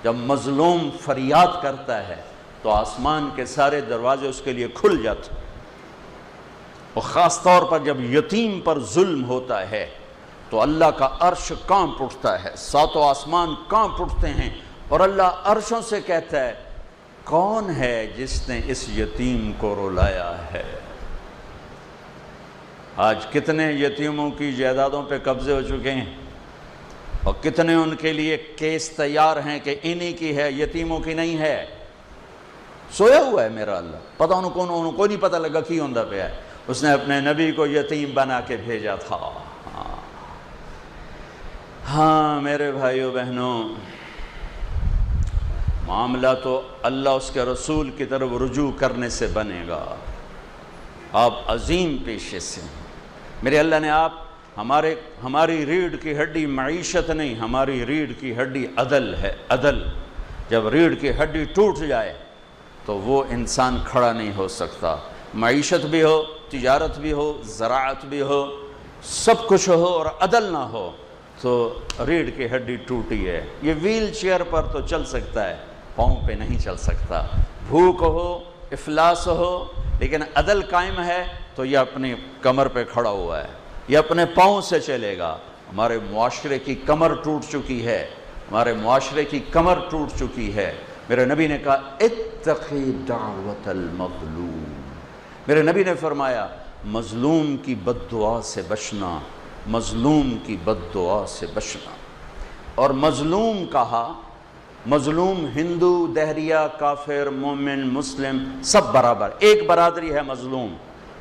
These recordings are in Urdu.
جب مظلوم فریاد کرتا ہے تو آسمان کے سارے دروازے اس کے لیے کھل جاتے، اور خاص طور پر جب یتیم پر ظلم ہوتا ہے تو اللہ کا عرش کانپ اٹھتا ہے، ساتوں آسمان کانپ اٹھتے ہیں، اور اللہ عرشوں سے کہتا ہے کون ہے جس نے اس یتیم کو رلایا ہے؟ آج کتنے یتیموں کی جائیدادوں پہ قبضے ہو چکے ہیں، اور کتنے ان کے لیے کیس تیار ہیں کہ انہی کی ہے، یتیموں کی نہیں ہے۔ سویا ہوا ہے میرا اللہ، پتہ انہوں کو نہیں پتہ لگا کی ہوندہ پہ ہے، اس نے اپنے نبی کو یتیم بنا کے بھیجا تھا۔ ہاں میرے بھائیو بہنوں، معاملہ تو اللہ اس کے رسول کی طرف رجوع کرنے سے بنے گا۔ آپ عظیم پیشے سے، میرے اللہ نے ہماری ریڑھ کی ہڈی معیشت نہیں، ہماری ریڑھ کی ہڈی عدل ہے، عدل۔ جب ریڑھ کی ہڈی ٹوٹ جائے تو وہ انسان کھڑا نہیں ہو سکتا۔ معیشت بھی ہو، تجارت بھی ہو، زراعت بھی ہو، سب کچھ ہو اور عدل نہ ہو تو ریڑھ کی ہڈی ٹوٹی ہے۔ یہ ویل چیئر پر تو چل سکتا ہے، پاؤں پہ نہیں چل سکتا۔ بھوک ہو، افلاس ہو، لیکن عدل قائم ہے تو یہ اپنی کمر پہ کھڑا ہوا ہے، یہ اپنے پاؤں سے چلے گا۔ ہمارے معاشرے کی کمر ٹوٹ چکی ہے، ہمارے معاشرے کی کمر ٹوٹ چکی ہے۔ میرے نبی نے کہا اتقی دعوت المظلوم، میرے نبی نے فرمایا مظلوم کی بد دعا سے بچنا، مظلوم کی بد دعا سے بچنا۔ اور مظلوم کہا، مظلوم ہندو، دہریہ، کافر، مومن، مسلم سب برابر، ایک برادری ہے۔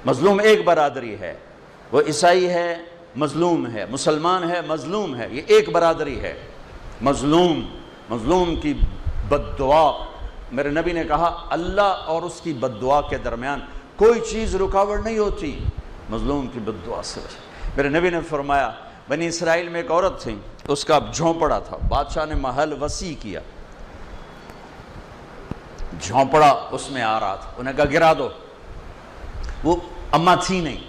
مظلوم ایک برادری ہے، وہ عیسائی ہے مظلوم ہے، مسلمان ہے مظلوم ہے، یہ ایک برادری ہے۔ مظلوم کی بد دعا، میرے نبی نے کہا اللہ اور اس کی بد دعا کے درمیان کوئی چیز رکاوٹ نہیں ہوتی، مظلوم کی بد دعا سے۔ میرے نبی نے فرمایا بنی اسرائیل میں ایک عورت تھی، اس کا جھونپڑا تھا، بادشاہ نے محل وسیع کیا، جھونپڑا اس میں آ رہا تھا، انہیں کہا گرا دو، وہ اماں تھی نہیں،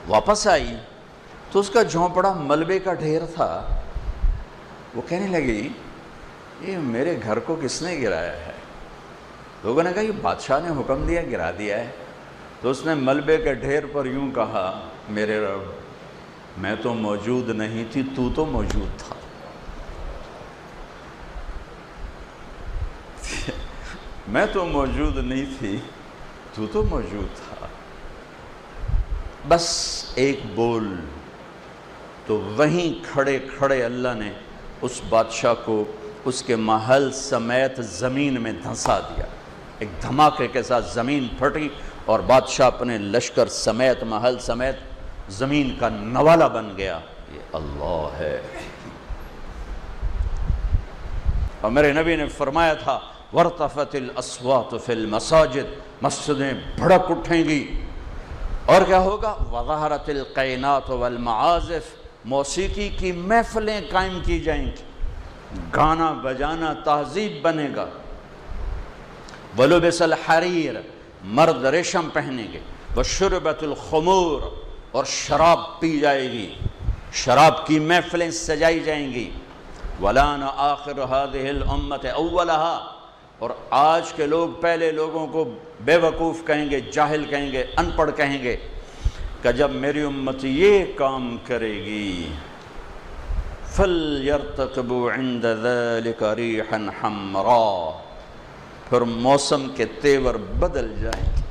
واپس آئی تو اس کا جھونپڑا ملبے کا ڈھیر تھا۔ وہ کہنے لگی یہ میرے گھر کو کس نے گرایا ہے؟ لوگوں نے کہا یہ بادشاہ نے حکم دیا گرا دیا ہے۔ تو اس نے ملبے کے ڈھیر پر یوں کہا میرے رب میں تو موجود نہیں تھی، تو موجود تھا۔ میں تو موجود نہیں تھی، تو موجود تھا۔ بس ایک بول، تو وہیں کھڑے کھڑے اللہ نے اس بادشاہ کو اس کے محل سمیت زمین میں دھنسا دیا۔ ایک دھماکے کے ساتھ زمین پھٹی اور بادشاہ اپنے لشکر سمیت محل سمیت زمین کا نوالا بن گیا۔ یہ اللہ ہے۔ اور میرے نبی نے فرمایا تھا وَارْتَفَتِ الْأَصْوَاتُ فِي الْمَسَاجِدِ، مسجدیں بھڑک اٹھیں گی، اور کیا ہوگا؟ وَظَهَرَتِ الْقَيْنَاتُ وَالْمَعَازِفِ، موسیقی کی محفلیں قائم کی جائیں گی، گانا بجانا تہذیب بنے گا۔ وَلُبِسَ الْحَرِيرِ، مرد ریشم پہنیں گے۔ وَشُرِبَتِ الْخُمُورِ، اور شراب پی جائے گی، شراب کی محفلیں سجائی جائیں گی۔ وَلَانَ آخِرُ هَذِهِ الْأُمَّةِ أَوَّلَهَا، اور آج کے لوگ پہلے لوگوں کو بے وقوف کہیں گے، جاہل کہیں گے، ان پڑھ کہیں گے کہ جب میری امت یہ کام کرے گی فَلْيَرْتَقِبُوا عِنْدَ ذَلِكَ رِيحًا حَمْرَا، پھر موسم کے تیور بدل جائیں گے،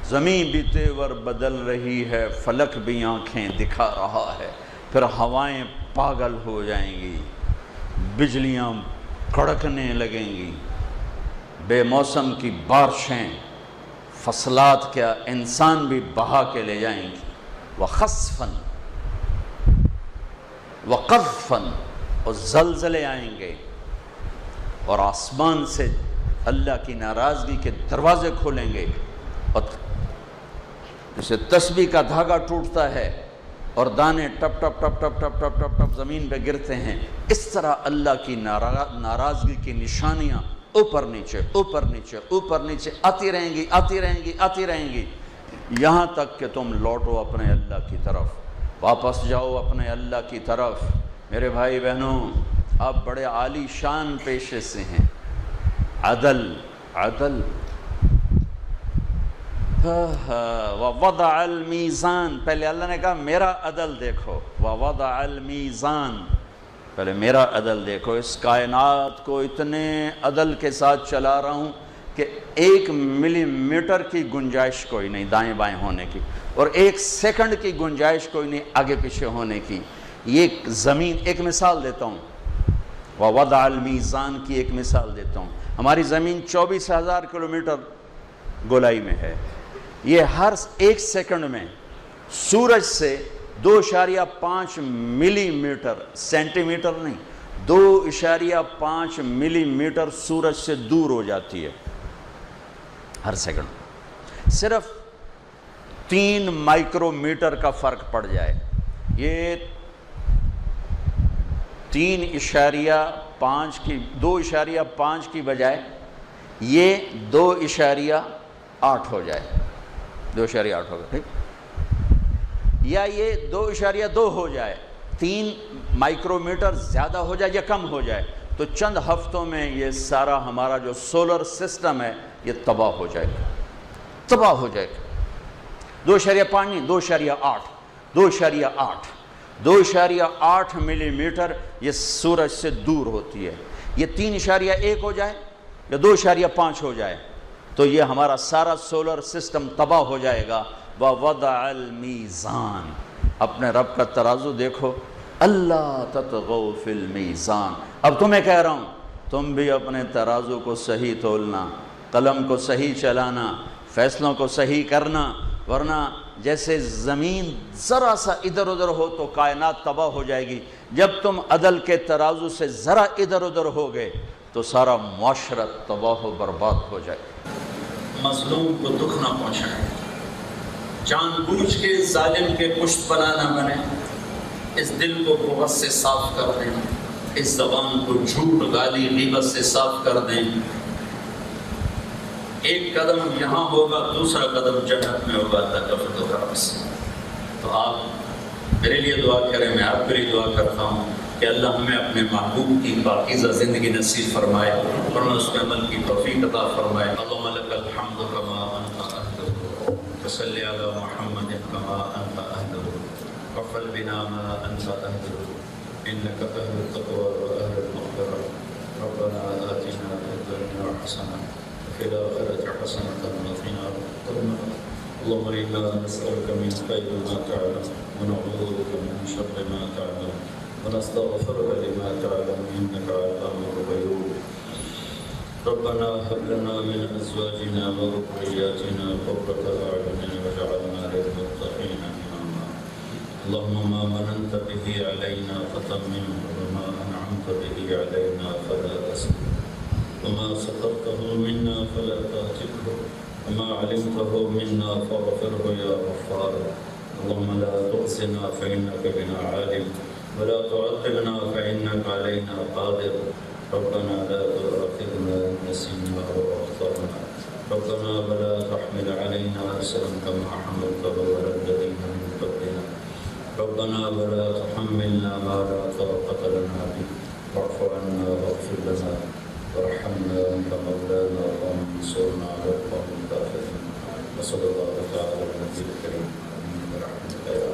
زمین بھی تیور بدل رہی ہے، فلک بھی آنکھیں دکھا رہا ہے، پھر ہوائیں پاگل ہو جائیں گی، بجلیاں کڑکنے لگیں گی، بے موسم کی بارشیں، فصلات کیا انسان بھی بہا کے لے جائیں گی۔ وَخَسْفًا وَقَذْفًا، اور زلزلے آئیں گے، اور آسمان سے اللہ کی ناراضگی کے دروازے کھولیں گے، اور جسے تسبیح کا دھاگا ٹوٹتا ہے اور دانے ٹپ ٹپ ٹپ ٹپ ٹپ ٹپ ٹپ ٹپ زمین پہ گرتے ہیں، اس طرح اللہ کی ناراضگی کی نشانیاں اوپر نیچے اوپر نیچے اوپر نیچے آتی رہیں گی آتی رہیں گی آتی رہیں گی، یہاں تک کہ تم لوٹو اپنے اللہ کی طرف، واپس جاؤ اپنے اللہ کی طرف۔ میرے بھائی بہنوں، آپ بڑے عالی شان پیشے سے ہیں. عدل عدل. وَوَضَعَ الْمِيزَانَ، پہلے اللہ نے کہا میرا عدل دیکھو. وَوَضَعَ الْمِيزَانَ، پہلے میرا عدل دیکھو. اس کائنات کو اتنے عدل کے ساتھ چلا رہا ہوں کہ 1 ملی میٹر کی گنجائش کوئی نہیں دائیں بائیں ہونے کی، اور 1 سیکنڈ کی گنجائش کوئی نہیں آگے پیچھے ہونے کی. یہ زمین، ایک مثال دیتا ہوں، وَوَضَعَ الْمِيزَانَ کی ایک مثال دیتا ہوں. ہماری زمین 24,000 کلومیٹر گولائی میں ہے. یہ ہر 1 سیکنڈ میں سورج سے 2.5 ملی میٹر، سینٹی میٹر نہیں، 2.5 ملی میٹر سورج سے دور ہو جاتی ہے ہر سیکنڈ. صرف 3 مائکرو میٹر کا فرق پڑ جائے، یہ 3.5 کی 2.5 کی بجائے یہ 2.8 ہو جائے، 2.8 ہوگا، ٹھیک، یا یہ 2.2 ہو جائے، 3 مائکرو میٹر زیادہ ہو جائے یا کم ہو جائے، تو چند ہفتوں میں یہ سارا ہمارا جو سولر سسٹم ہے یہ تباہ ہو جائے گا، تباہ ہو جائے گا. 2.5 نہیں، 2.8 2.8 2.8 ملی میٹر یہ سورج سے دور ہوتی ہے. یہ 3.1 ہو جائے یا 2.5 ہو جائے تو یہ ہمارا سارا سولر سسٹم تباہ ہو جائے گا. وَوَضَعَ الْمِيزَانَ، اپنے رب کا ترازو دیکھو. اللہ تطغوا فی المیزان. اب تمہیں کہہ رہا ہوں تم بھی اپنے ترازو کو صحیح تولنا، قلم کو صحیح چلانا، فیصلوں کو صحیح کرنا، ورنہ جیسے زمین ذرا سا ادھر ادھر ہو تو کائنات تباہ ہو جائے گی. جب تم عدل کے ترازو سے ذرا ادھر ادھر ہو گئے تو سارا معاشرت تباہ و برباد ہو جائے. مظلوم کو دکھ نہ پہنچائیں، جان بوجھ کے ظالم کے پشت پناہ نہ بنے. اس دل کو بغض سے صاف کر دیں، اس زبان کو جھوٹ گالی غیبت سے صاف کر دیں. ایک قدم یہاں ہوگا، دوسرا قدم جنت میں ہوگا تکفت و کرم سے. تو آپ میرے لیے دعا کریں، میں آپ کے لیے دعا کرتا ہوں کہ اللہ ہمیں اپنے محبوب کی پاکیزہ زندگی نصیب فرمائے اور ہمیں اس کے عمل کی توفیق عطا فرمائے. اللہم لک الحمد کما انت اہلہ، وصلی علی محمد کما انت اہلہ، وافعل بنا ما انت اہلہ، انک اہل التقوی واہل المغفرہ. ربنا آتنا فی الدنیا حسنہ وفی الآخرة حسنة وقنا عذاب النار. اللهم إنا نسألك من خير ما تعلم ونعوذ بك من شر ما تعلم ونستغفرك لما تعلم إنك علام الغيوب. ربنا هب لنا من أزواجنا وذرياتنا قرة أعين واجعلنا للمتقين إماما. اللهم ما مننت به علينا فتممه وما أنعمت به علينا فلا تسلم وما سترته منا فلا تهتكه وما علمته منا فاغفره يا غفار. اللهم لا تخزنا فإنك بنا عالم ولا تعذبنا فإنك علينا قادر. ربنا لا تؤاخذنا إن نسينا أو أخطأنا. ربنا ولا تحمل علينا إصرا كما حملته على الذين من قبلنا. ربنا ولا تحملنا ما لا طاقة لنا به واعف عنا واغفر لنا وارحمنا أنت مولانا وانصرنا على القوم الكافرين. وصلى الله تعالى على النبي الكريم ورحمة الله.